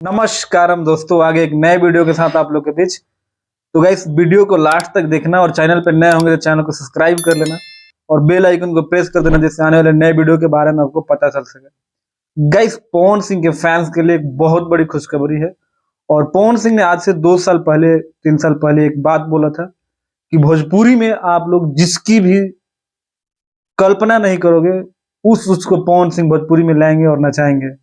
नमस्कारम दोस्तों, आगे एक नए वीडियो के साथ आप लोग के बीच। तो गाइस, वीडियो को लास्ट तक देखना और चैनल पर नए होंगे तो चैनल को सब्सक्राइब कर लेना और बेल आइकन को प्रेस कर देना, जिससे आने वाले नए वीडियो के बारे में आपको पता चल सके। गाइस, पवन सिंह के फैंस के लिए एक बहुत बड़ी खुशखबरी है। और पवन सिंह ने आज से 2 साल पहले 3 साल पहले एक बात बोला था कि भोजपुरी में आप लोग जिसकी भी कल्पना नहीं करोगे उसको पवन सिंह भोजपुरी में लाएंगे और नचाएंगे।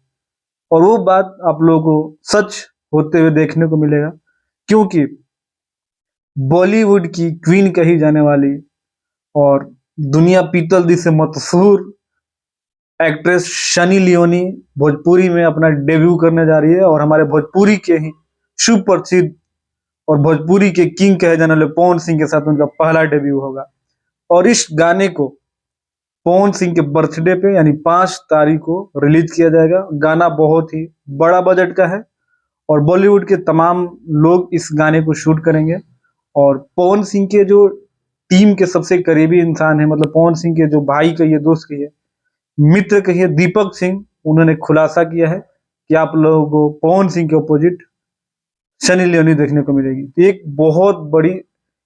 और वो बात आप लोगों को सच होते हुए देखने को मिलेगा, क्योंकि बॉलीवुड की क्वीन कही जाने वाली और दुनिया पीतल दी से मशहूर एक्ट्रेस सनी लियोनी भोजपुरी में अपना डेब्यू करने जा रही है। और हमारे भोजपुरी के ही सुप्रसिद्ध और भोजपुरी के किंग कहे जाने वाले पवन सिंह के साथ उनका पहला डेब्यू होगा। और इस गाने को पवन सिंह के बर्थडे पे यानी 5 तारीख को रिलीज किया जाएगा। गाना बहुत ही बड़ा बजट का है और बॉलीवुड के तमाम लोग इस गाने को शूट करेंगे। और पवन सिंह के जो टीम के सबसे करीबी इंसान है, मतलब पवन सिंह के जो भाई कहिए, दोस्त कहिए, मित्र कहिए, दीपक सिंह, उन्होंने खुलासा किया है कि आप लोगों को पवन सिंह के अपोजिट सनी लियोनी देखने को मिलेगी। तो एक बहुत बड़ी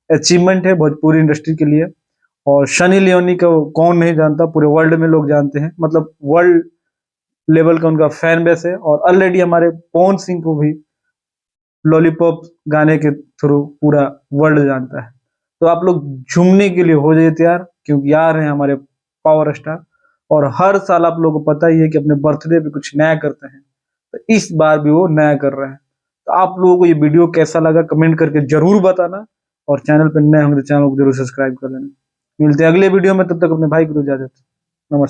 अचीवमेंट है भोजपुरी इंडस्ट्री के लिए। और सनी लियोनी को कौन नहीं जानता, पूरे वर्ल्ड में लोग जानते हैं, मतलब वर्ल्ड लेवल का उनका फैन बेस है। और ऑलरेडी हमारे पवन सिंह को भी लॉलीपॉप गाने के थ्रू पूरा वर्ल्ड जानता है। तो आप लोग झूमने के लिए हो जाइए तैयार, क्योंकि आ रहे हैं हमारे पावर स्टार। और हर साल आप लोगों को पता ही है कि अपने बर्थडे पे कुछ नया करते हैं, तो इस बार भी वो नया कर रहे हैं। तो आप लोगों को ये वीडियो कैसा लगा कमेंट करके जरूर बताना, और चैनल पर नए होंगे तो चैनल को जरूर सब्सक्राइब कर लेना। मिलते हैं अगले वीडियो में, तब तक अपने भाई को इजाजत। नमस्कार।